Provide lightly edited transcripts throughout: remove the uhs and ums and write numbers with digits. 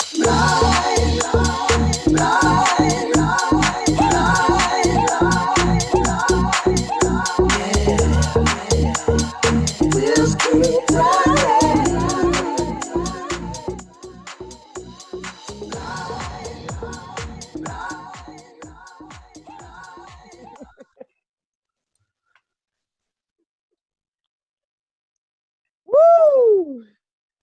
Woo!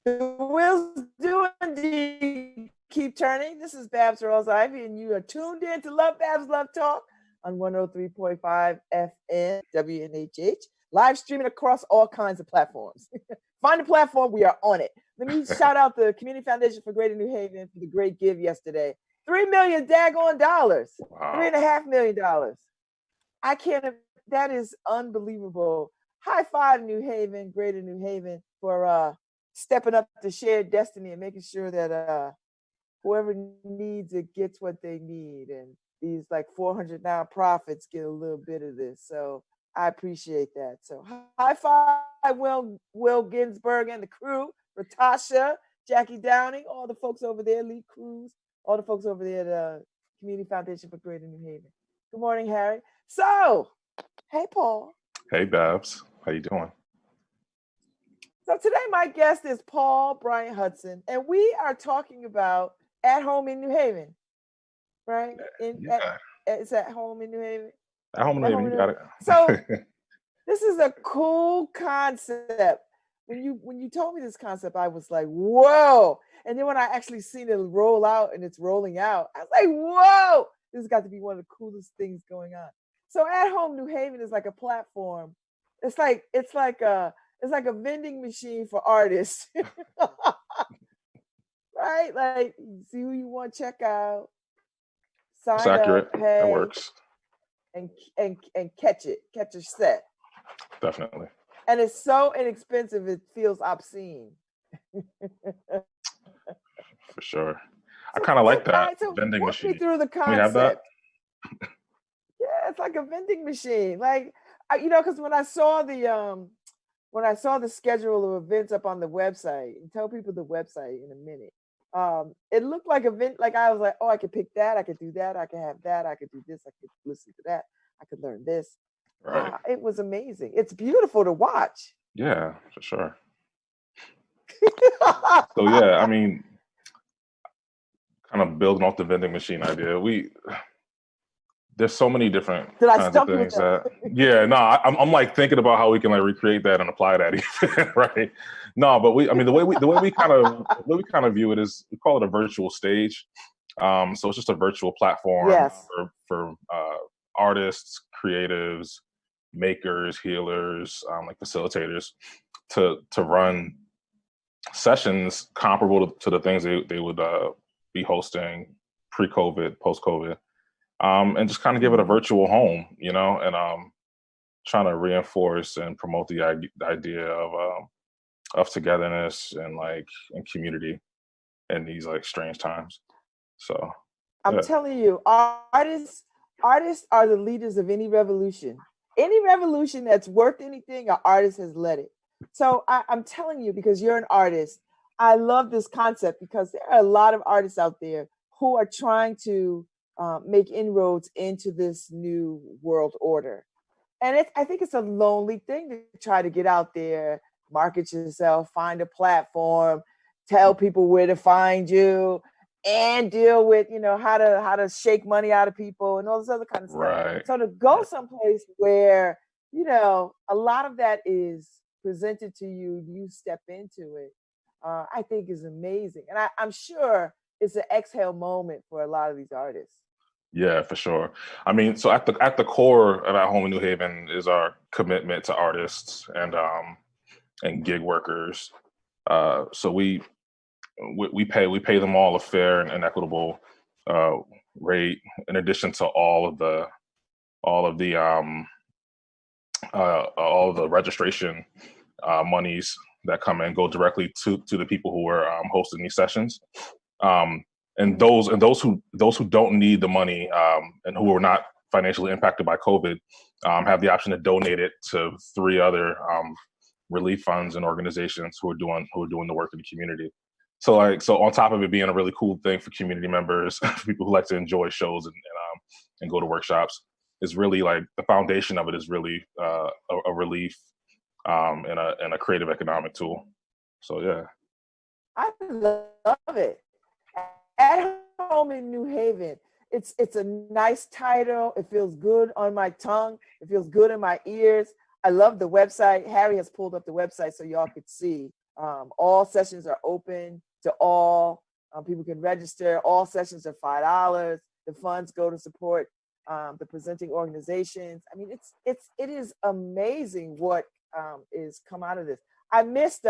The wheels do indeed keep turning. This is Babz Rawls-Ivy, and you are tuned in to LoveBabz LoveTalk on 103.5 FM WNHH, live streaming across all kinds of platforms. Find a platform, we are on it. Let me shout out the Community Foundation for Greater New Haven for the great give yesterday. $3 million daggone dollars. Wow. $3.5 million. I can't, that is unbelievable. High five, New Haven, Greater New Haven, for stepping up to shared destiny and making sure that whoever needs it gets what they need. And these like 400 nonprofits get a little bit of this. So I appreciate that. So high five, Will Ginsburg and the crew, Ratasha, Jackie Downing, all the folks over there, Lee Cruz, all the folks over there at the Community Foundation for Greater New Haven. Good morning, Harry. So, hey, Paul. Hey, Babz. How you doing? So today my guest is Paul Bryant Hudson, and we are talking about at home in New Haven, right? It's at home in New Haven. At home in New Haven, you got it. So this is a cool concept. When you told me this concept, I was like, whoa. And then when I actually seen it roll out and it's rolling out, I was like, whoa, this has got to be one of the coolest things going on. So at home New Haven is like a platform. It's like a vending machine for artists. Right? Like, see who you want to check out, sign It's accurate. up, pay, that works. And catch your set. Definitely. And it's so inexpensive, it feels obscene. For sure. I kind of like that right, so vending walk machine. Me through the concept. We have that? Yeah, it's like a vending machine. Like, because when I saw the schedule of events up on the website, and tell people the website in a minute, it looked like event. Like I was like, oh, I could pick that, I could do that, I could have that, I could do this, I could listen to that, I could learn this. Right. It was amazing. It's beautiful to watch. Yeah, for sure. So yeah, I mean, kind of building off the vending machine idea, there's so many different kinds of things that. Yeah, no, I'm like thinking about how we can like recreate that and apply that, even, right? No, but the way we kind of view it is we call it a virtual stage. So it's just a virtual platform for artists, creatives, makers, healers, like facilitators, to run sessions comparable to the things they would be hosting pre-COVID, post-COVID, and just kind of give it a virtual home, and trying to reinforce and promote the idea of togetherness and community in these like strange times. So I'm telling you, artists are the leaders of any revolution. Any revolution that's worked anything, an artist has led it. So I'm telling you, because you're an artist, I love this concept because there are a lot of artists out there who are trying to make inroads into this new world order. And I think it's a lonely thing to try to get out there, market yourself, find a platform, tell people where to find you, and deal with, how to shake money out of people and all this other kind of stuff. Right. So to go someplace where, a lot of that is presented to you, you step into it, I think is amazing. And I'm sure it's an exhale moment for a lot of these artists. Yeah, for sure. I mean, so at the core of At Home in New Haven is our commitment to artists and gig workers. So we pay them all a fair and equitable rate, in addition to all of the registration monies that come in go directly to the people who are hosting these sessions. And those who don't need the money and who are not financially impacted by COVID have the option to donate it to 3 other relief funds and organizations who are doing the work in the community. So on top of it being a really cool thing for community members, for people who like to enjoy shows and go to workshops, is really like the foundation of it is really a relief and a creative economic tool. So yeah, I love it. At Home in New Haven. It's a nice title. It feels good on my tongue. It feels good in my ears. I love the website. Harry has pulled up the website so y'all could see. All sessions are open to all. People can register. All sessions are $5. The funds go to support the presenting organizations. I mean, it is amazing what is come out of this. I missed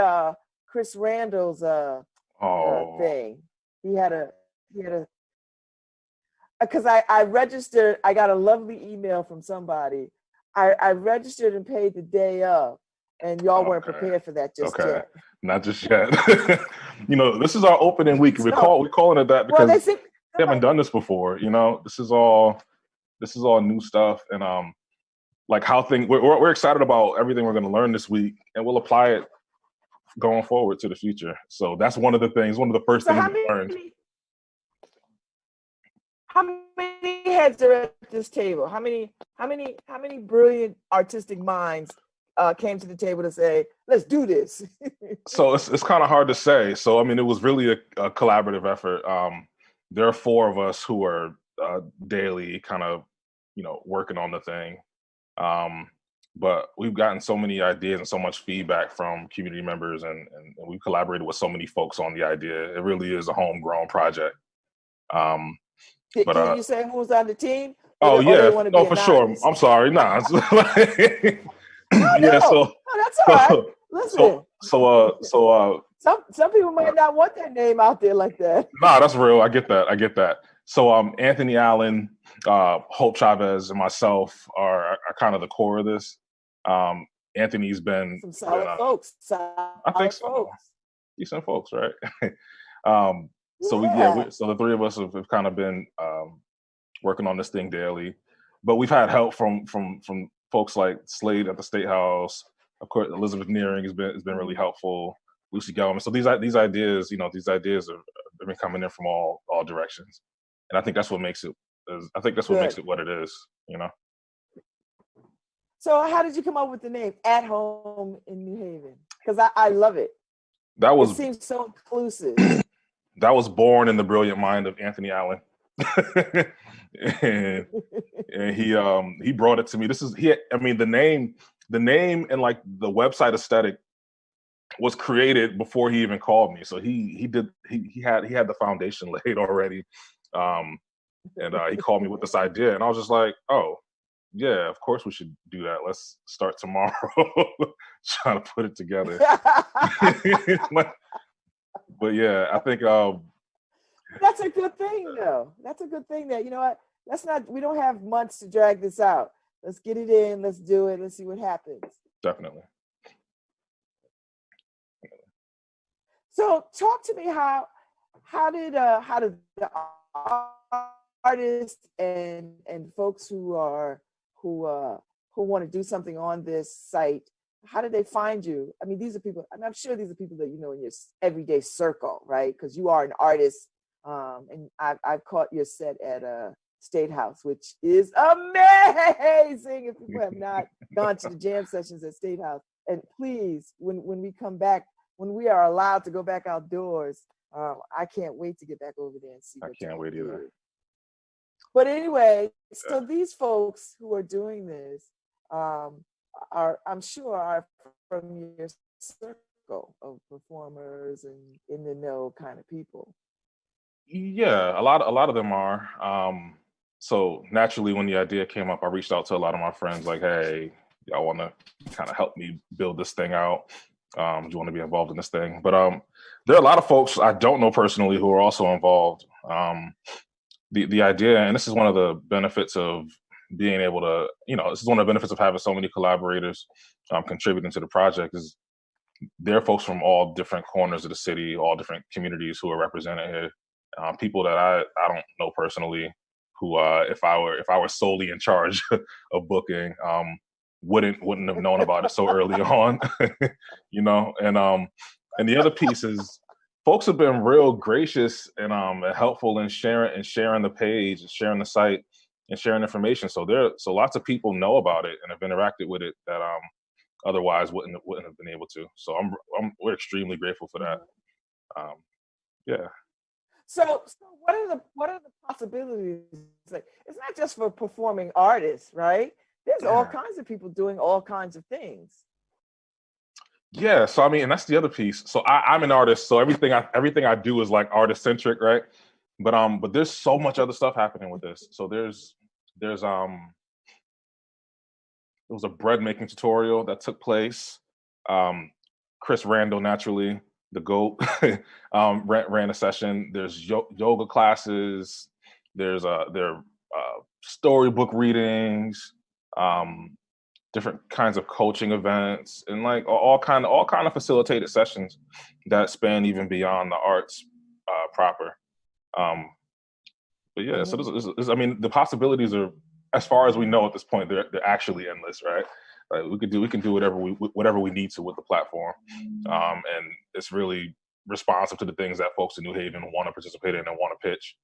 Chris Randall's thing. He had a because I registered. I got a lovely email from somebody. I registered and paid the day of, and y'all weren't prepared for that just yet. Not just yet. This is our opening week. We're calling it that because they haven't done this before. This is all new stuff, and like how we're excited about everything we're going to learn this week, and we'll apply it going forward to the future. So that's one of the first things we learned. How many heads are at this table? How many brilliant artistic minds came to the table to say, let's do this? So it's kind of hard to say. So, I mean, it was really a collaborative effort. There are 4 of us who are daily kind of, working on the thing. But we've gotten so many ideas and so much feedback from community members, and we've collaborated with so many folks on the idea. It really is a homegrown project. Can you say who's on the team? Oh yeah, no, for sure. I'm sorry, nah. No, that's all right. Listen. So some people might not want their name out there like that. Nah, that's real. I get that. So Anthony Allen, Hope Chavez, and myself are kind of the core of this. Anthony's been some solid folks. I think so. Decent folks, right? So so the 3 of us have kind of been working on this thing daily, but we've had help from folks like Slade at the State House. Of course, Elizabeth Nearing has been really helpful. Lucy Gelman. So these ideas, have been coming in from all directions, and I think that's what makes it. Makes it what it is. So how did you come up with the name At Home in New Haven? Because I love it. It seems so inclusive. That was born in the brilliant mind of Anthony Allen. and he brought it to me. The name and like the website aesthetic was created before he even called me. So he had the foundation laid already. And he called me with this idea, and I was just like, oh yeah, of course we should do that. Let's start tomorrow trying to put it together. But yeah, I think that's a good thing, though. That's a good thing that, what, we don't have months to drag this out. Let's get it in. Let's do it. Let's see what happens. Definitely. So talk to me how did the artists and folks who want to do something on this site, how did they find you? I mean, these are people, I'm sure these are people that you know in your everyday circle, right? Because you are an artist, and I've caught your set at State House, which is amazing. If people have not gone to the jam sessions at State House, and please, when we come back, when we are allowed to go back outdoors, I can't wait to get back over there and see. I can't wait either. But anyway, so these folks who are doing this I'm sure are from your circle of performers and in the know kind of people. Yeah, a lot of them are. So naturally, when the idea came up, I reached out to a lot of my friends, like, "Hey, y'all want to kind of help me build this thing out? Do you want to be involved in this thing?" But there are a lot of folks I don't know personally who are also involved. The idea, and this is one of the benefits of being able to, this is one of the benefits of having so many collaborators contributing to the project, is there are folks from all different corners of the city, all different communities who are represented here. People that I don't know personally, who if I were solely in charge of booking, wouldn't have known about it so early on, And the other piece is folks have been real gracious and helpful in sharing the page, and sharing the site, and sharing information. So lots of people know about it and have interacted with it that otherwise wouldn't have been able to. So we're extremely grateful for that. Yeah. So what are the possibilities? Like, it's not just for performing artists, right? There's all kinds of people doing all kinds of things. Yeah, so I mean, and that's the other piece. So I'm an artist, so everything I do is like artist centric, right? But there's so much other stuff happening with this. So there's there was a bread making tutorial that took place. Chris Randall, naturally the GOAT, ran a session. There's yoga classes. There are storybook readings. Different kinds of coaching events, and like all kind of facilitated sessions that span even beyond the arts proper. But yeah, so I mean, the possibilities are, as far as we know at this point, they're actually endless, right? Like we can do whatever we need to with the platform, and it's really responsive to the things that folks in New Haven want to participate in and want to pitch.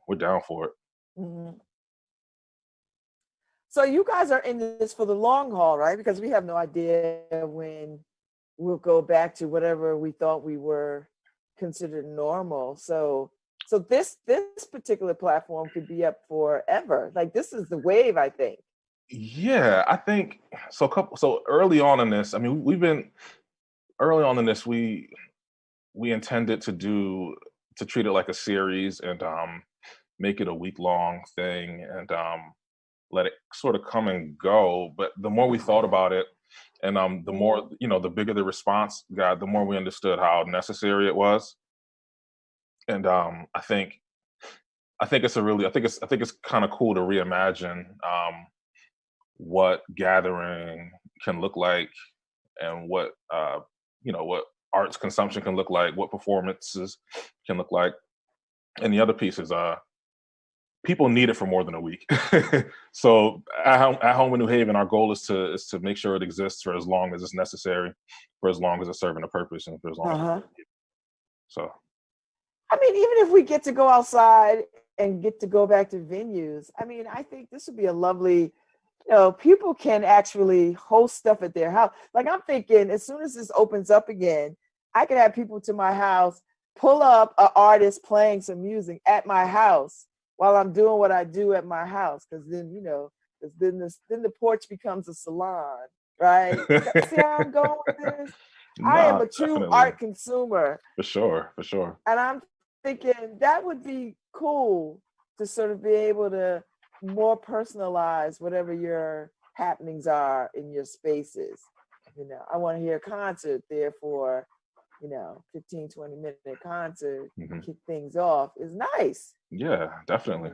We're down for it. Mm-hmm. So you guys are in this for the long haul, right? Because we have no idea when we'll go back to whatever we thought we were considered normal. So this particular platform could be up forever. Like, this is the wave, I think. Yeah, I think so. So early on in this, I mean, we intended to treat it like a series and make it a week-long thing and let it sort of come and go. But the more we thought about it, and the more, the bigger the response got, the more we understood how necessary it was. And I think it's kind of cool to reimagine what gathering can look like, and what what arts consumption can look like, what performances can look like. And the other piece is people need it for more than a week. So at home in New Haven, our goal is to make sure it exists for as long as it's necessary, for as long as it's serving a purpose, and for as long as so. I mean, even if we get to go outside and get to go back to venues, I mean, I think this would be a lovely, people can actually host stuff at their house. Like, I'm thinking, as soon as this opens up again, I could have people to my house, pull up an artist playing some music at my house while I'm doing what I do at my house. Because then, then the porch becomes a salon, right? See how I'm going with this? I am a true definitely. Art consumer. For sure. And I'm thinking that would be cool to sort of be able to more personalize whatever your happenings are in your spaces. I want to hear a concert, therefore, 15, 20-minute concert, kick things off is nice. Yeah, definitely.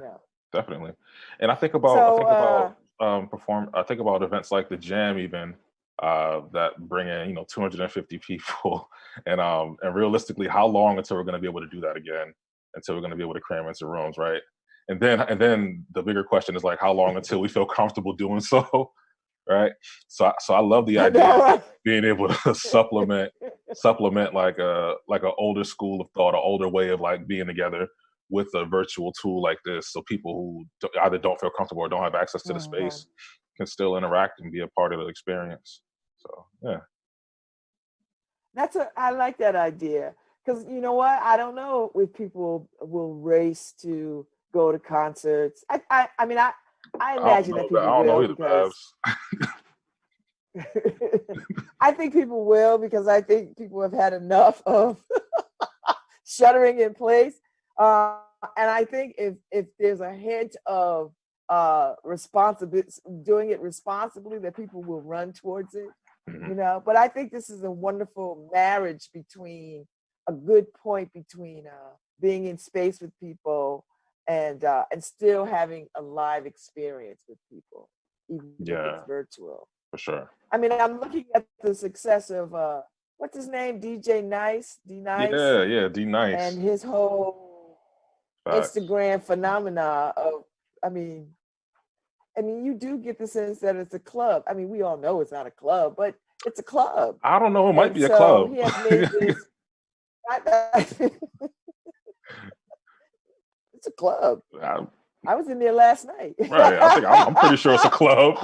Definitely. And I think about events like the Jam even, that bring in 250 people, and realistically, how long until we're going to be able to do that again? Until we're going to be able to cram into rooms, right? And then the bigger question is like, how long until we feel comfortable doing so, right? So I love the idea of being able to supplement like an older school of thought, an older way of like being together with a virtual tool like this, so people who either don't feel comfortable or don't have access to the space can still interact and be a part of the experience. So yeah, I like that idea, because you know what? I don't know if people will race to go to concerts. I mean, I imagine that people will, because I think people will, because I think people have had enough of shuttering in place. And I think if there's a hint of doing it responsibly, that people will run towards it. But I think this is a wonderful marriage between a good point between being in space with people and still having a live experience with people, even if it's virtual. For sure. I mean, I'm looking at the success of what's his name, DJ Nice, D Nice. Yeah, D Nice, and his whole Instagram phenomena of, I mean, you do get the sense that it's a club. I mean, we all know it's not a club, but it's a club. I don't know. It might be a club. He has made this. It's a club. I was in there last night. Right. I'm pretty sure it's a club.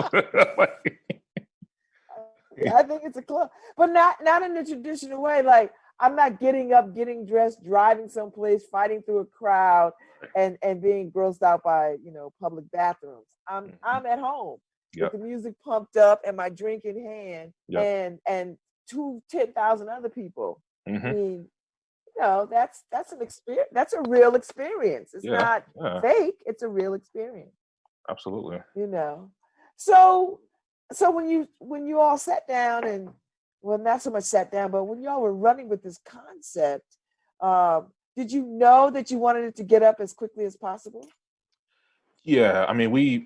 I think it's a club, but not in the traditional way. Like, I'm not getting up, getting dressed, driving someplace, fighting through a crowd, and being grossed out by public bathrooms. I'm at home with the music pumped up and my drink in hand, and 10,000 other people. I mean, that's an experience. That's a real experience. It's not fake. It's a real experience. Absolutely. So when you all sat down and, well, not so much sat down, but when y'all were running with this concept, did you know that you wanted it to get up as quickly as possible? Yeah, I mean, we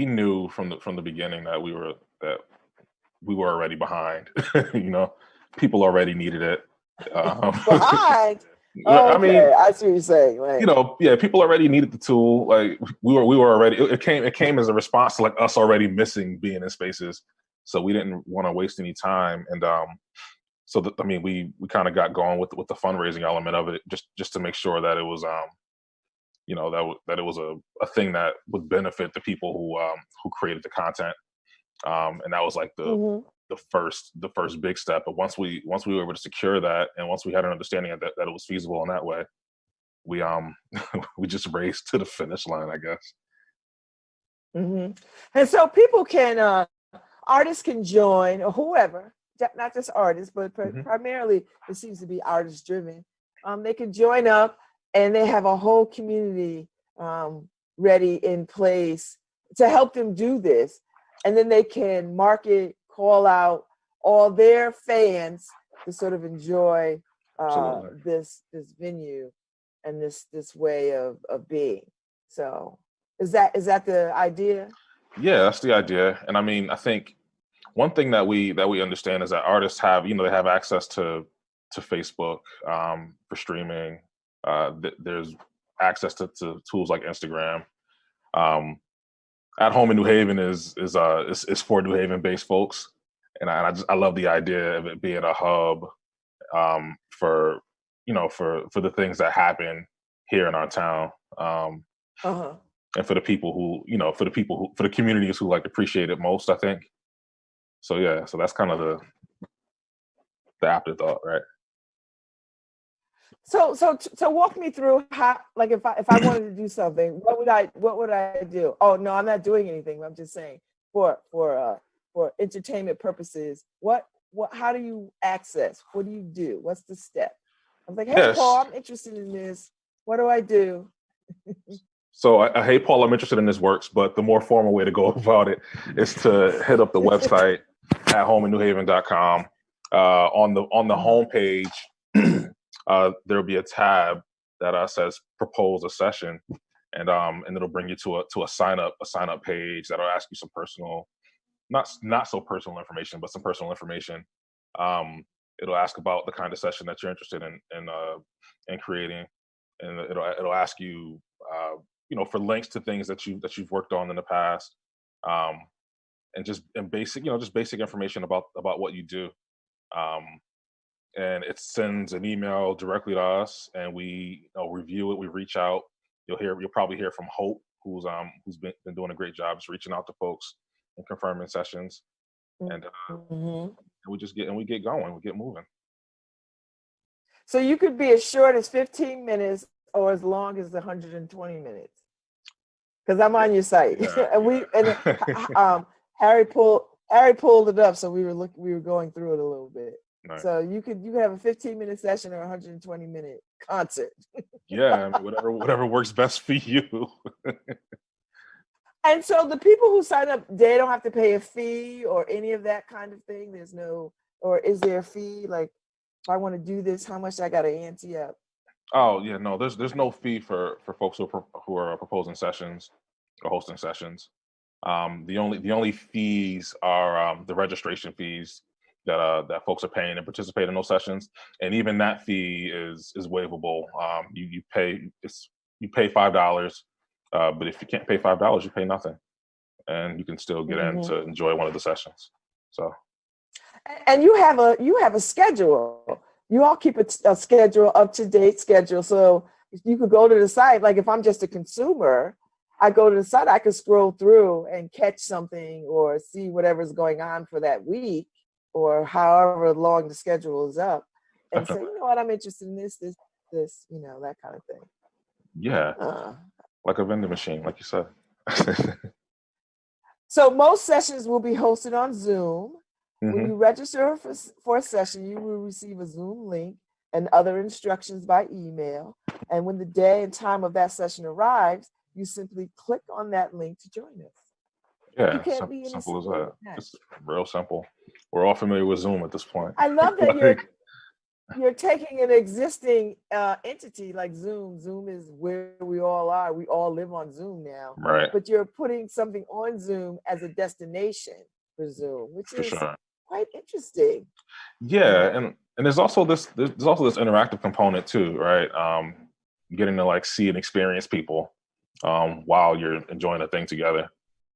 knew from the beginning that we were already behind. People already needed it. Behind. I mean, I see what you're saying. Like, people already needed the tool. Like, we were already. It came as a response to, like, us already missing being in spaces, so we didn't want to waste any time. And we kind of got going with the fundraising element of it, just to make sure that it was that it was a thing that would benefit the people who created the content. And that was like the first big step. But once we were able to secure that, and once we had an understanding that it was feasible in that way, we we just raced to the finish line, I guess. And so people can, artists can join, or whoever, not just artists, but primarily it seems to be artist driven. They can join up, and they have a whole community ready in place to help them do this. And then they can market, call out all their fans to sort of enjoy this venue and this way of being. So is that the idea? Yeah, that's the idea. And I mean, I think one thing that we understand is that artists have, they have access to Facebook for streaming. There's access to tools like Instagram. At Home in New Haven is for New Haven based folks, and I love the idea of it being a hub for the things that happen here in our town, and for the people who for the communities who like appreciate it most, I think. So that's kind of the afterthought, right? So walk me through how, like, if I wanted to do something, what would I do? Oh no, I'm not doing anything. I'm just saying for entertainment purposes. How do you access? What do you do? What's the step? I'm like, hey, Paul, I'm interested in this. What do I do? So, hey, Paul, I'm interested in this works, but the more formal way to go about it is to hit up the website at homeinnewhaven.com. On the homepage, there'll be a tab that says "Propose a Session," and it'll bring you to a sign up page that'll ask you some personal, not so personal information, but some personal information. It'll ask about the kind of session that you're interested in creating, and it'll ask you for links to things that you've worked on in the past, and basic information about what you do. And it sends an email directly to us, and we review it. We reach out. You'll probably hear from Hope, who's been doing a great job just reaching out to folks and confirming sessions, and we get going. We get moving. So you could be as short as 15 minutes or as long as 120 minutes. Because I'm on your site, and Harry pulled it up, so we were going through it a little bit. Right. So you could have a 15-minute session or a 120-minute concert. Yeah, I mean, whatever works best for you. And so the people who sign up, they don't have to pay a fee or any of that kind of thing. Or is there a fee? Like, if I want to do this, how much I got to ante up? Oh yeah, no, there's no fee for folks who are proposing sessions or hosting sessions. The only fees are the registration fees that folks are paying to participate in those sessions, and even that fee is waivable. You pay $5, but if you can't pay $5, you pay nothing, and you can still get in to enjoy one of the sessions. So, and you have a schedule. you all keep a schedule, up-to-date schedule. So you could go to the site. Like if I'm just a consumer, I go to the site, I can scroll through and catch something or see whatever's going on for that week or however long the schedule is up and say, you know what, I'm interested in this, you know, that kind of thing. Yeah. Like a vending machine, like you said. So most sessions will be hosted on Zoom. When you register for a session, you will receive a Zoom link and other instructions by email. And when the day and time of that session arrives, you simply click on that link to join us. Yeah, you can't be simple as that. It's real simple. We're all familiar with Zoom at this point. I love that you're taking an existing entity like Zoom. Zoom is where we all are. We all live on Zoom now. Right. But you're putting something on Zoom as a destination for Zoom, which is quite interesting. Yeah, and there's also this interactive component too, right? Getting to like see and experience people while you're enjoying a thing together.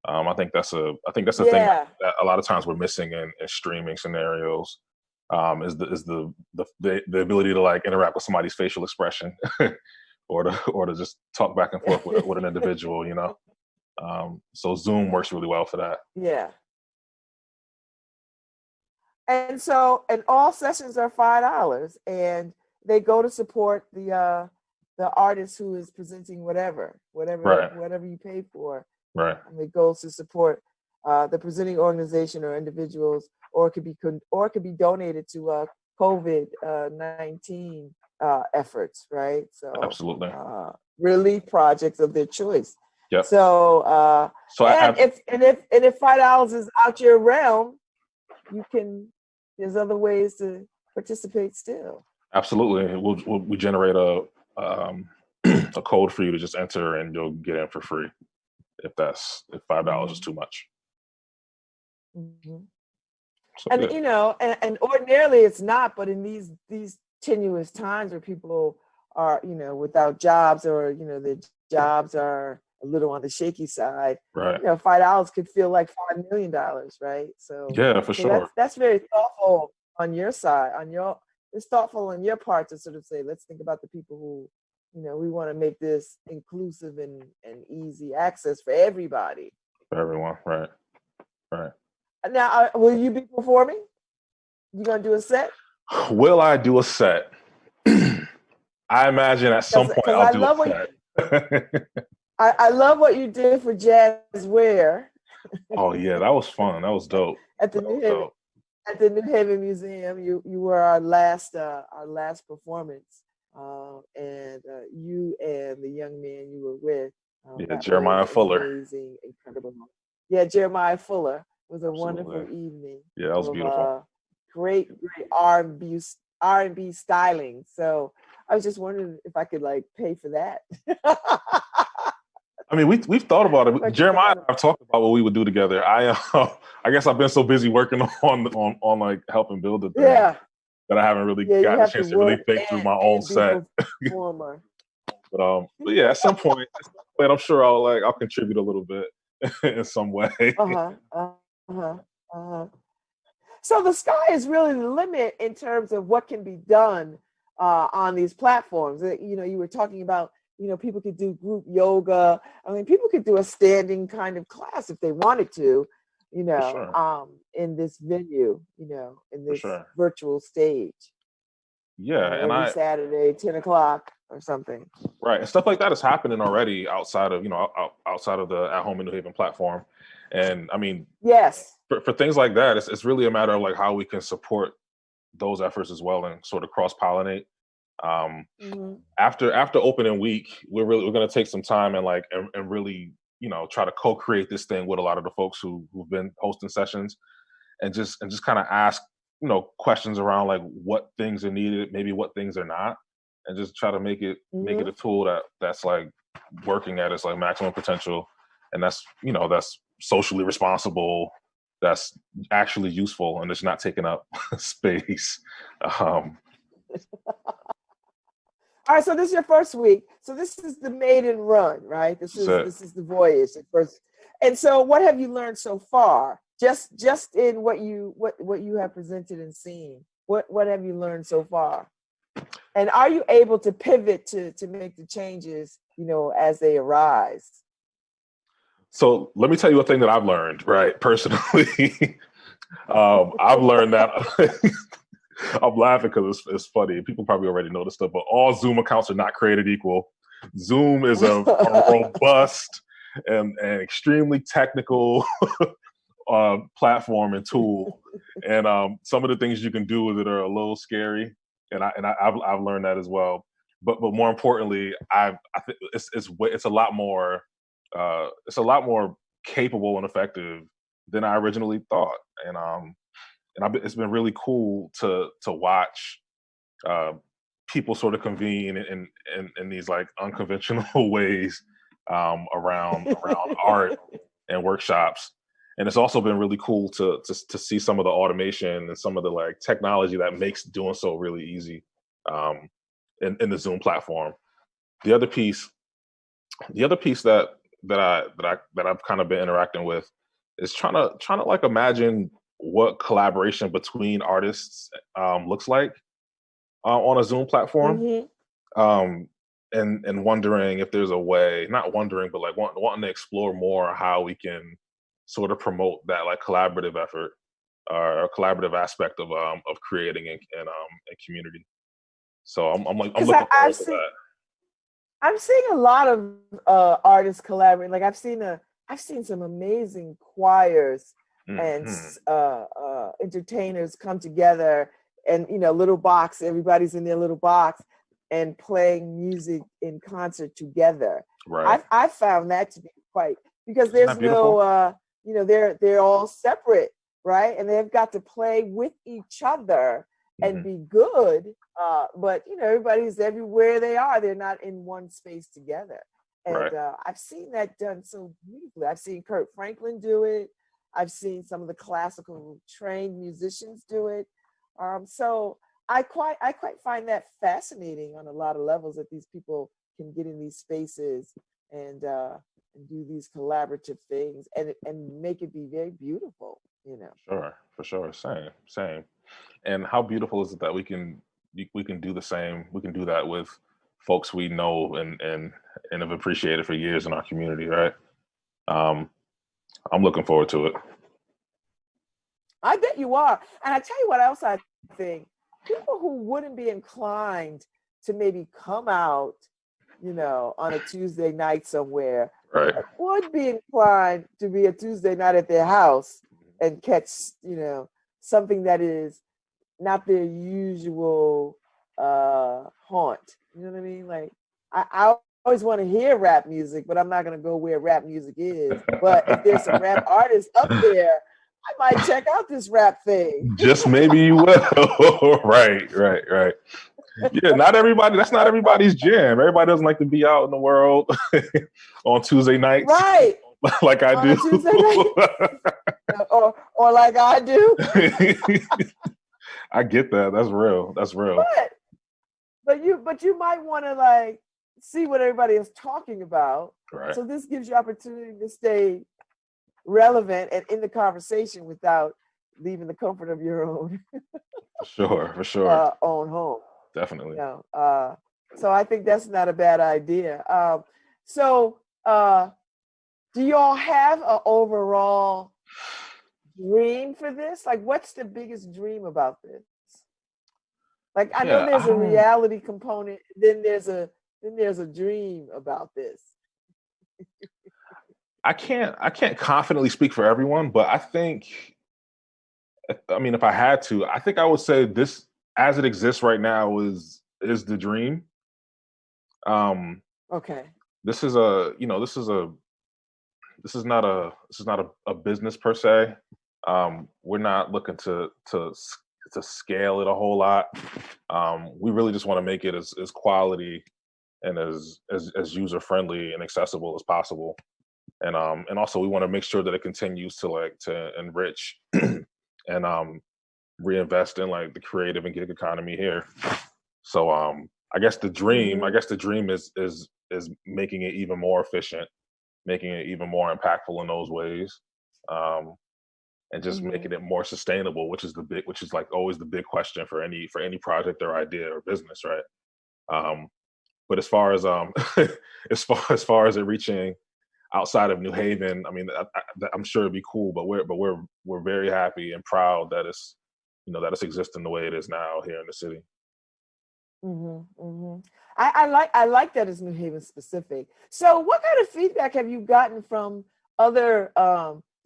I think that's a thing that a lot of times we're missing in streaming scenarios. Is the ability to like interact with somebody's facial expression or to just talk back and forth with an individual, you know. So Zoom works really well for that. Yeah. And all sessions are $5 and they go to support the artist who is presenting whatever you pay for. Right. And it goes to support the presenting organization or individuals, or it could be donated to COVID-19 efforts, right? So absolutely, relief projects of their choice. Yep. So if $5 is out your realm, there's other ways to participate still. Absolutely, we generate a code for you to just enter and you'll get in for free. If $5 is too much. Mm-hmm. So and you know, and ordinarily it's not, but in these tenuous times where people are, you know, without jobs or, you know, their jobs are a little on the shaky side, right? You know, $5 could feel like $5 million, right? So yeah, for sure. That's very thoughtful on your side. It's thoughtful on your part to sort of say, let's think about the people who, you know, we want to make this inclusive and easy access for everybody. For everyone, right. Right. Now, will you be performing? You gonna do a set? Will I do a set? I imagine at some point I'll do a set. I love what you did for Jazz Wear. Oh yeah, that was fun. That was dope. At the New Haven Museum, you were our last performance, and you and the young man you were with. Jeremiah Fuller. Amazing, incredible. Yeah, Jeremiah Fuller. It was a wonderful evening. Yeah, that was beautiful. Great R&B styling. So I was just wondering if I could like pay for that. I mean, we've thought about it. Jeremiah and I've talked about what we would do together. I guess I've been so busy working on like helping build the thing that I haven't really gotten a chance to really think through my own set. But yeah, at some point, I'm sure I'll contribute a little bit in some way. So the sky is really the limit in terms of what can be done on these platforms. You know, you were talking about, you know, people could do group yoga. I mean, people could do a standing kind of class if they wanted to, you know, in this venue, you know, in this virtual stage. Yeah, and every Saturday, 10 o'clock or something. Right, and stuff like that is happening already outside of the At Home in New Haven platform. And I mean, yes, for things like that, it's really a matter of like how we can support those efforts as well and sort of cross-pollinate. After opening week, we're going to take some time and really, you know, try to co-create this thing with a lot of the folks who've been hosting sessions, and just kind of ask, you know, questions around like what things are needed, maybe what things are not, and just try to make it a tool that's like working at its like maximum potential, and that's socially responsible, that's actually useful, and it's not taking up space. All right, so this is your first week. So this is the maiden run, right? This is the voyage at first. And so what have you learned so far? Just in what you have presented and seen What have you learned so far? And are you able to pivot to make the changes, as they arise? So let me tell you a thing that I've learned, right? Personally, I've learned that I'm laughing because it's funny. People probably already know this stuff, but all Zoom accounts are not created equal. Zoom is a robust and extremely technical platform and tool, and some of the things you can do with it are a little scary, and I've learned that as well. But more importantly, I think it's a lot more capable and effective than I originally thought, and it's been really cool to watch people sort of convene in these like unconventional ways around art and workshops. And it's also been really cool to see some of the automation and some of the like technology that makes doing so really easy in the Zoom platform. The other piece that I've kind of been interacting with is trying to like imagine what collaboration between artists looks like on a Zoom platform. Mm-hmm. And wondering if there's a way, not wondering, but like wanting to explore more how we can sort of promote that like collaborative effort or collaborative aspect of creating and community. So I'm looking forward to that. I'm seeing a lot of artists collaborate. Like I've seen some amazing choirs and entertainers come together, and little box. Everybody's in their little box and playing music in concert together. Right. I found that to be quite, because there's no they're all separate, right? And they've got to play with each other and be good. But everybody's everywhere they are. They're not in one space together. And right. I've seen that done so beautifully. I've seen Kurt Franklin do it. I've seen some of the classical trained musicians do it. So I quite find that fascinating on a lot of levels, that these people can get in these spaces and do these collaborative things and make it be very beautiful. Sure, for sure. Same. And how beautiful is it that we can do the same? We can do that with folks we know and have appreciated for years in our community, right? I'm looking forward to it. I bet you are. And I tell you what else I think. People who wouldn't be inclined to maybe come out, on a Tuesday night somewhere, right, would be inclined to be a Tuesday night at their house and catch, something that is not their usual haunt. You know what I mean? Like I always want to hear rap music, but I'm not going to go where rap music is. But if there's some rap artists up there, I might check out this rap thing. Just maybe you will. Right. Yeah, that's not everybody's jam. Everybody doesn't like to be out in the world on Tuesday nights. Right. Like I do. Tuesday night. or like I do. I get that. That's real. But you might want to like see what everybody is talking about. Right. So this gives you opportunity to stay relevant and in the conversation without leaving the comfort of your own for sure own home. Definitely. So I think that's not a bad idea. So do you all have an overall dream for this? Like, what's the biggest dream about this? Like, I know there's a reality component, then there's a dream about this. I can't confidently speak for everyone, but I mean, if I had to, I think I would say this, as it exists right now, is the dream. Okay. This is not a business per se. We're not looking to scale it a whole lot. We really just want to make it as quality and as user friendly and accessible as possible. And also we want to make sure that it continues to enrich and reinvest in like the creative and gig economy here. So I guess the dream is making it even more efficient, making it even more impactful in those ways. and just making it more sustainable, which is like always the big question for any project or idea or business, right? But as far as as far as it reaching outside of New Haven, I mean, I'm sure it'd be cool, but we're very happy and proud that it's that it's existing the way it is now here in the city. I like that it's New Haven specific. So what kind of feedback have you gotten from other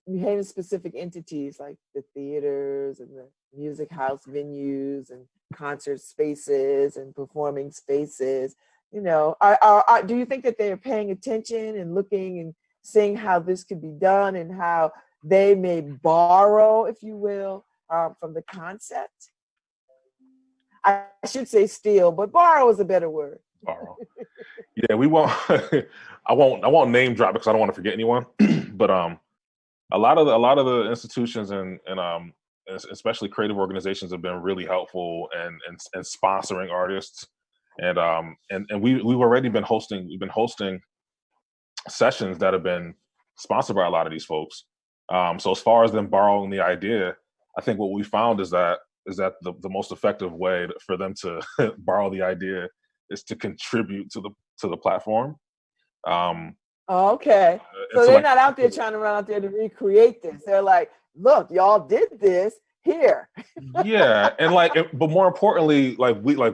New Haven specific entities like the theaters and the music house venues and concert spaces and performing spaces? Do you think that they're paying attention and looking and seeing how this could be done and how they may borrow, if you will, from the concept? I should say steal, but borrow is a better word. Borrow. Yeah, we won't. I won't name drop because I don't want to forget anyone. But a lot of the institutions and especially creative organizations have been really helpful and sponsoring artists. And we've already been hosting. We've been hosting sessions that have been sponsored by a lot of these folks. So as far as them borrowing the idea, I think what we found is that the most effective way for them to borrow the idea is to contribute to the platform. Okay. So they're not out there trying to run out there to recreate this. They're like, look, y'all did this here. Yeah. And but more importantly,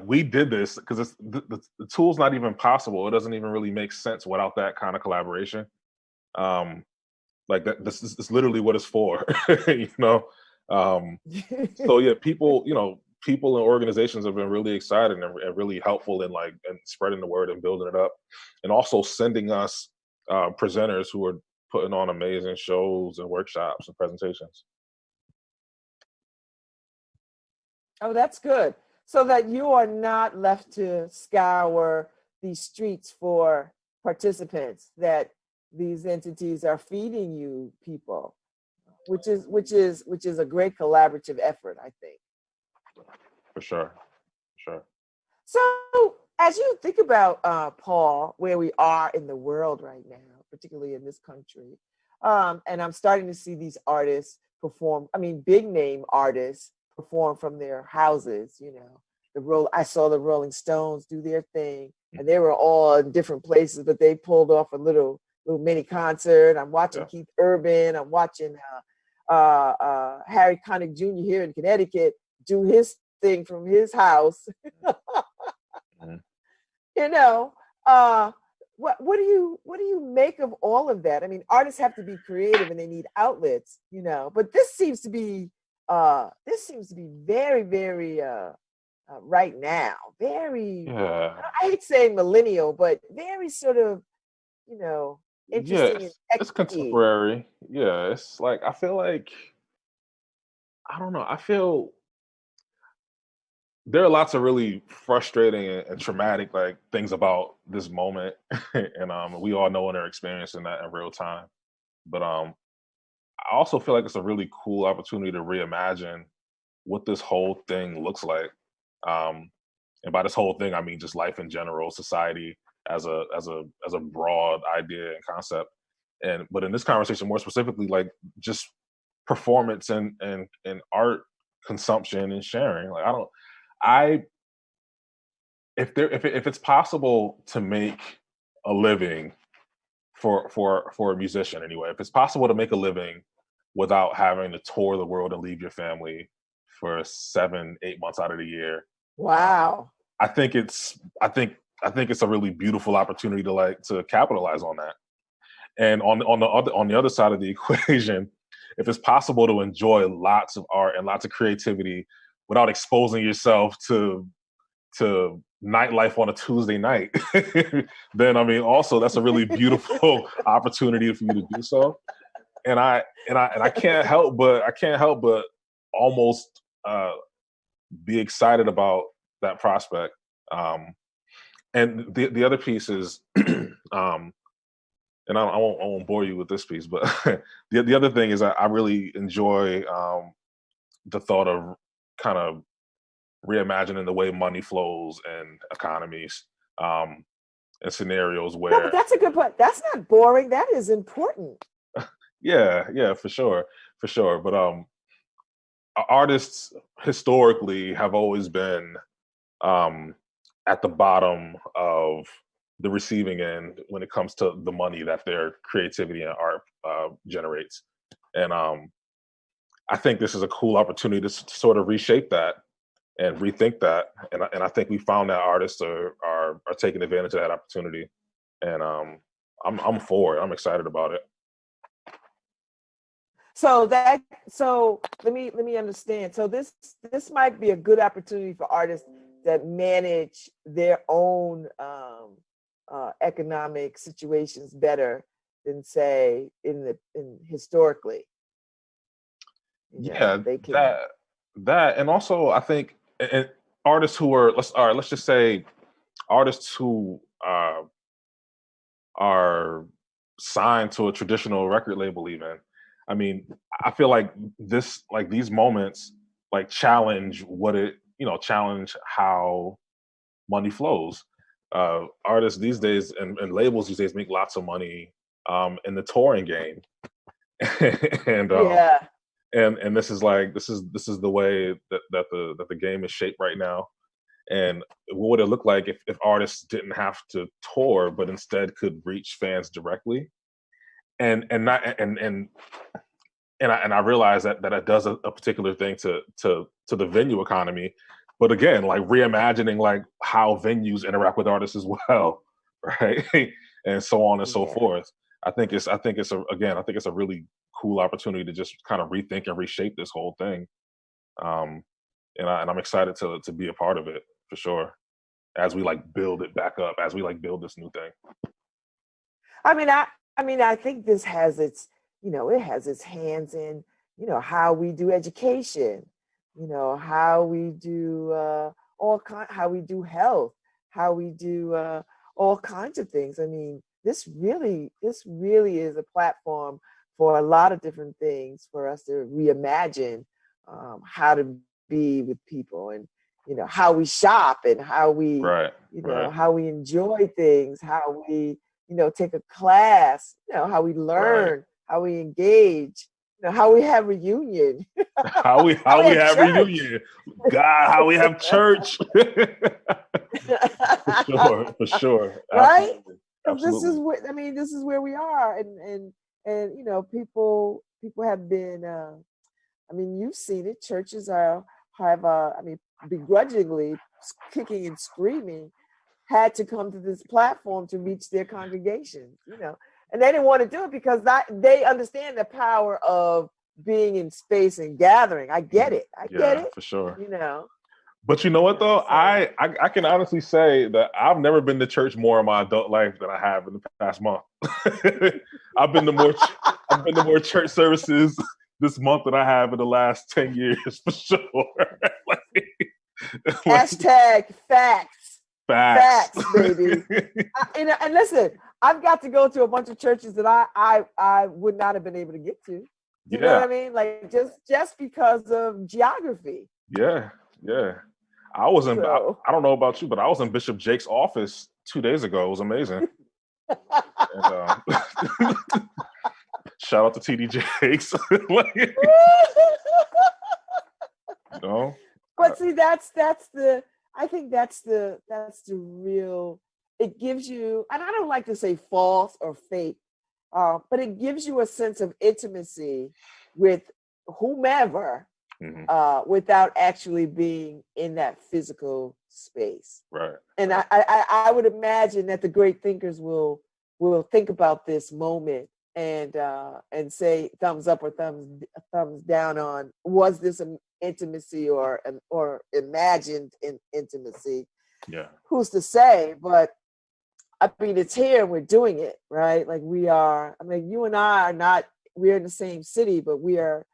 we did this because the tool's not even possible. It doesn't even really make sense without that kind of collaboration. This is literally what it's for, So yeah, people and organizations have been really excited and really helpful in and spreading the word and building it up, and also sending us presenters who are putting on amazing shows and workshops and presentations. Oh, that's good. So that you are not left to scour these streets for participants, that these entities are feeding you people, which is a great collaborative effort, I think. For sure. So as you think about, Paul, where we are in the world right now, particularly in this country, and I'm starting to see these artists perform, big name artists perform from their houses, I saw the Rolling Stones do their thing, and they were all in different places, but they pulled off a little mini concert. I'm watching Keith Urban. I'm watching Harry Connick Jr. here in Connecticut do his thing from his house. What do you make of all of that? Artists have to be creative and they need outlets, but this seems to be very, very right now, very, I hate saying millennial, but very sort of, interesting. It's contemporary. Yeah, it's I feel like, I don't know. I feel there are lots of really frustrating and traumatic things about this moment, and we all know and are experiencing that in real time. But I also feel like it's a really cool opportunity to reimagine what this whole thing looks like. And by this whole thing, I mean just life in general, society as a broad idea and concept. But in this conversation, more specifically, just performance and art consumption and sharing. If it's possible to make a living for a musician anyway, if it's possible to make a living without having to tour the world and leave your family for 7-8 months out of the year, wow, I think it's a really beautiful opportunity to capitalize on that. And on the other side of the equation, if it's possible to enjoy lots of art and lots of creativity without exposing yourself to nightlife on a Tuesday night, then also that's a really beautiful opportunity for you to do so. And I can't help but almost be excited about that prospect. And the other piece is, and I won't bore you with this piece, but the other thing is I really enjoy the thought of kind of reimagining the way money flows and economies, and scenarios where. No, but that's a good point. That's not boring. That is important. Yeah, for sure. for sure. But artists historically have always been at the bottom of the receiving end when it comes to the money that their creativity and art generates. And I think this is a cool opportunity to sort of reshape that and rethink that. And I think we found that artists are taking advantage of that opportunity. And I'm for it. I'm excited about it. So let me understand. So this might be a good opportunity for artists that manage their own economic situations better than, say, in historically. Yeah, they can that and also I think and artists who are let's just say artists who are signed to a traditional record label even. I mean, I feel like these moments like challenge challenge how money flows. Artists these days and labels these days make lots of money in the touring game. and and this is the way that the game is shaped right now. And what would it look like if artists didn't have to tour, but instead could reach fans directly? And I realize that it does a particular thing to the venue economy, but again, like reimagining like how venues interact with artists as well, right? And so on and so forth. I think it's a really cool opportunity to just kind of rethink and reshape this whole thing. And I'm excited to be a part of it for sure, as we like build it back up, as we like build this new thing. I think this has its, it has its hands in, how we do education, how we do how we do health, how we do all kinds of things. I mean, this really is a platform for a lot of different things for us to reimagine how to be with people, and how we shop, and how we how we enjoy things, how we take a class, how we learn, how we engage, how we have reunion, how we have reunion, God, how we have church. for sure, right? Absolutely. This is where we are, and people have been. You've seen it. Churches have begrudgingly, kicking and screaming, had to come to this platform to reach their congregations, and they didn't want to do it because they understand the power of being in space and gathering. I get it. I get it for sure. But you know what though? So, I can honestly say that I've never been to church more in my adult life than I have in the past month. I've been to more church services this month than I have in the last 10 years for sure. Hashtag facts. Facts, baby. And listen, I've got to go to a bunch of churches that I would not have been able to get to. You know what I mean? Like just because of geography. Yeah. I was in. I don't know about you, but I was in Bishop Jake's office 2 days ago. It was amazing. And, shout out to TD Jakes. But see, I think that's the real. It gives you, and I don't like to say false or fake, but it gives you a sense of intimacy with whomever, without actually being in that physical space. Right. And I would imagine that the great thinkers will think about this moment and say thumbs up or thumbs down on, was this an intimacy or imagined intimacy? Yeah. Who's to say? But it's here and we're doing it, right? Like we are. You and I are not. We're in the same city, but we are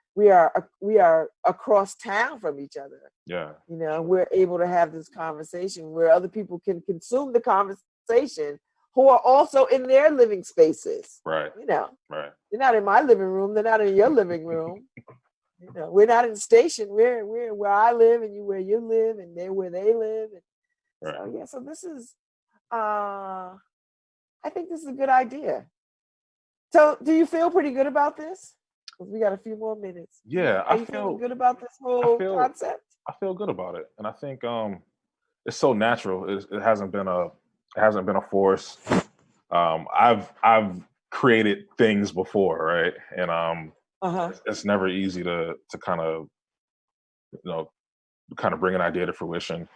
across town from each other. Yeah. We're able to have this conversation where other people can consume the conversation who are also in their living spaces. Right. Right. They're not in my living room. They're not in your living room. We're not in the station. We're where I live and you where you live, and they're where they live. And right. So this is, I think this is a good idea. So do you feel pretty good about this? because we got a few more minutes. Yeah, Are you feeling good about this whole concept? I feel good about it, and I think it's so natural. It hasn't been a force. I've created things before, right? And it's never easy to kind of bring an idea to fruition.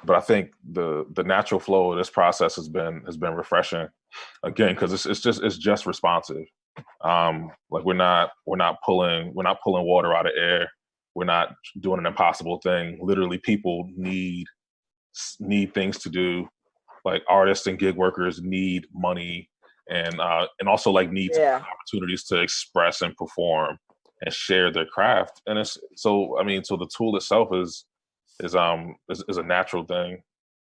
But I think the natural flow of this process has been refreshing, again, because it's just responsive. Like we're not pulling water out of air. We're not doing an impossible thing. Literally, people need things to do. Like artists and gig workers need money, and also like need opportunities to express and perform and share their craft. And it's so the tool itself is a natural thing,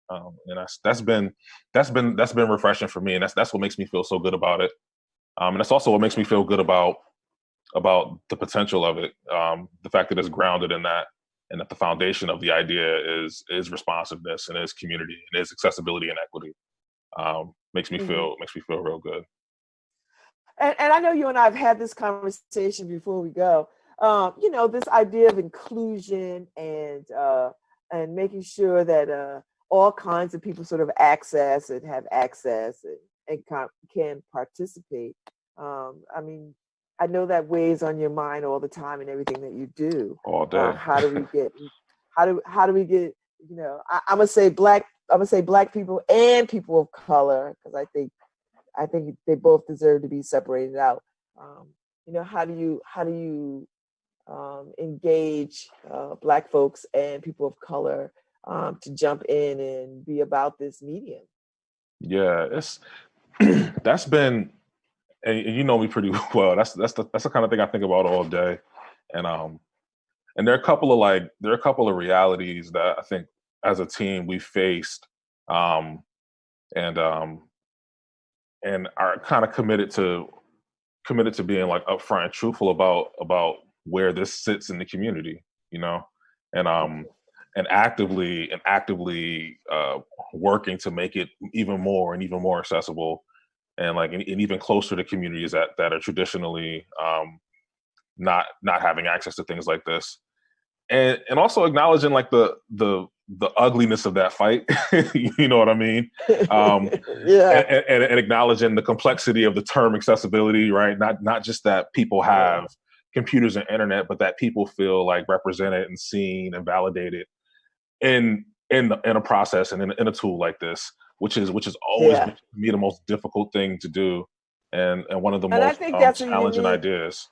and that's been refreshing for me, and that's what makes me feel so good about it. And that's also what makes me feel good about the potential of it. The fact that it's grounded in that, and that the foundation of the idea is responsiveness, and is community, and is accessibility and equity. Makes me feel real good. And I know you and I have had this conversation before we go. This idea of inclusion and making sure that all kinds of people sort of have access and can participate. I know that weighs on your mind all the time in everything that you do. All day. How do we get? I'm gonna say black people and people of color, because I think they both deserve to be separated out. How do you engage Black folks and people of color to jump in and be about this medium? Yeah, that's been, and you know me pretty well. That's the kind of thing I think about all day, and there are a couple of realities that I think as a team we faced, and are kind of committed to being like upfront and truthful about where this sits in the community, and actively working to make it even more accessible, and even closer to communities that are traditionally not having access to things like this, and also acknowledging like the ugliness of that fight. You know what I mean? Yeah. And acknowledging the complexity of the term accessibility, right? Not just that people have computers and internet, but that people feel like represented and seen and validated in a process and in a tool like this, which is always been, to me, the most difficult thing to do, and one of the most challenging ideas.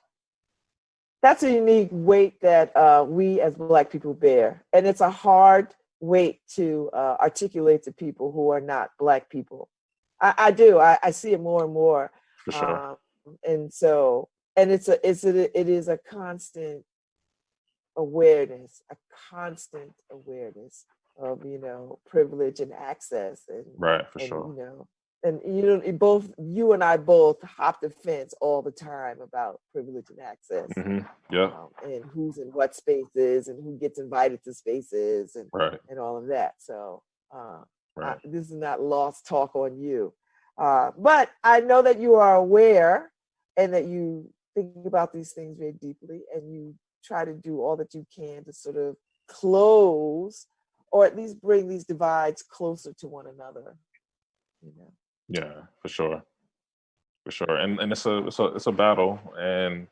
That's a unique weight that we as Black people bear, and it's a hard weight to articulate to people who are not Black people. I do. I see it more and more. For sure. And it is a constant awareness of privilege and access, and right, for sure. And you and I both hop the fence all the time about privilege and access. Mm-hmm. Yeah. And who's in what spaces and who gets invited to spaces and right. and all of that. So right. This is not lost talk on you. But I know that you are aware and that you think about these things very deeply, and you try to do all that you can to sort of close, or at least bring these divides closer to one another. Yeah, for sure. And it's a battle, and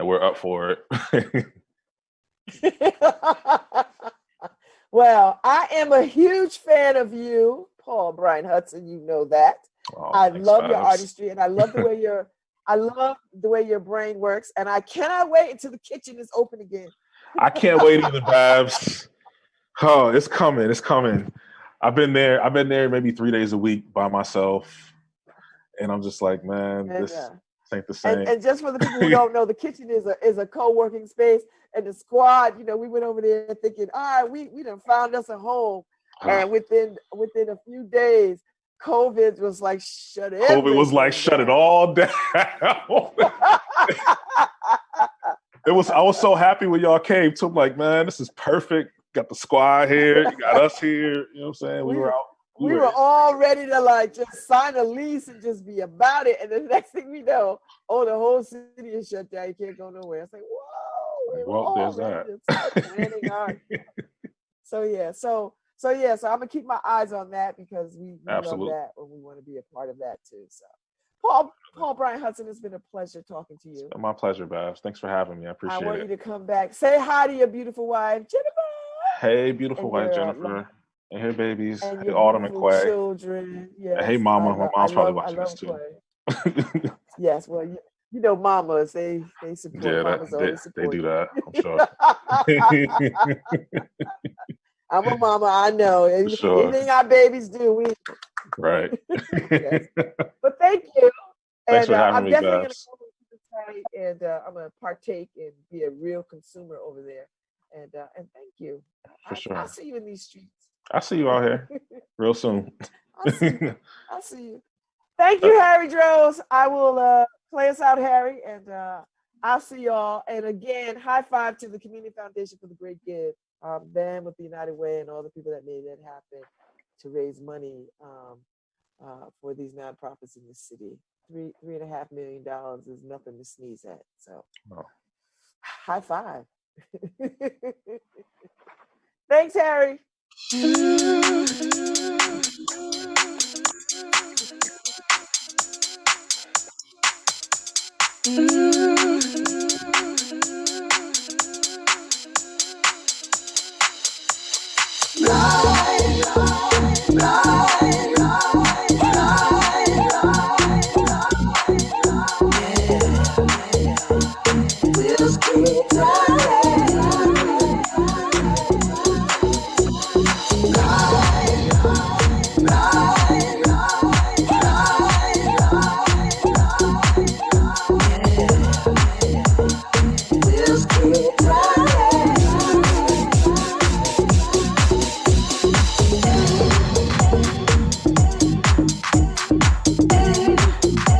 we're up for it. Well, I am a huge fan of you, Paul Bryant Hudson. You know that. I love your artistry, and I love the way your brain works, and I cannot wait until the kitchen is open again. I can't wait either, Babz. Oh, it's coming. I've been there maybe 3 days a week by myself, and I'm just like, man, this ain't the same. And just for the people who don't know, the kitchen is a co-working space, and the squad, we went over there thinking, all right, we done found us a home, and within a few days, COVID was like, shut it. COVID was like, shut it all down. I was so happy when y'all came too. I'm like, man, this is perfect. Got the squad here, you got us here. You know what I'm saying? We were out. we were all ready to like just sign a lease and just be about it. And the next thing we know, the whole city is shut down. You can't go nowhere. It's like, whoa, we were all ready to start planning our. So I'm gonna keep my eyes on that because we love that and we want to be a part of that too. So Paul Bryant Hudson, it's been a pleasure talking to you. My pleasure, Babz. Thanks for having me. I appreciate it. I want you to come back. Say hi to your beautiful wife, Jennifer. Hey, beautiful wife, Jennifer. And hey, babies. And hey, Autumn and Quay. Children. Yes. And hey, Mama. My mom's probably watching this too. Yes, well, you know, mamas, they support. Yeah, mamas they do that, I'm sure. I'm a mama, I know. Anything our babies do, we. Right. Yes. But thank you. Thanks for having I'm me, definitely Babz. going to go to the site, and I'm going to partake and be a real consumer over there. And thank you. For sure. I'll see you in these streets. I'll see you out here real soon. I'll see you. Thank you, Harry Droz. I will play us out, Harry, and I'll see y'all. And again, high five to the Community Foundation for the great give. Them with the United Way and all the people that made that happen to raise money for these nonprofits in this city. $3.5 million is nothing to sneeze at. So, high five. Thanks, Harry. Mm-hmm.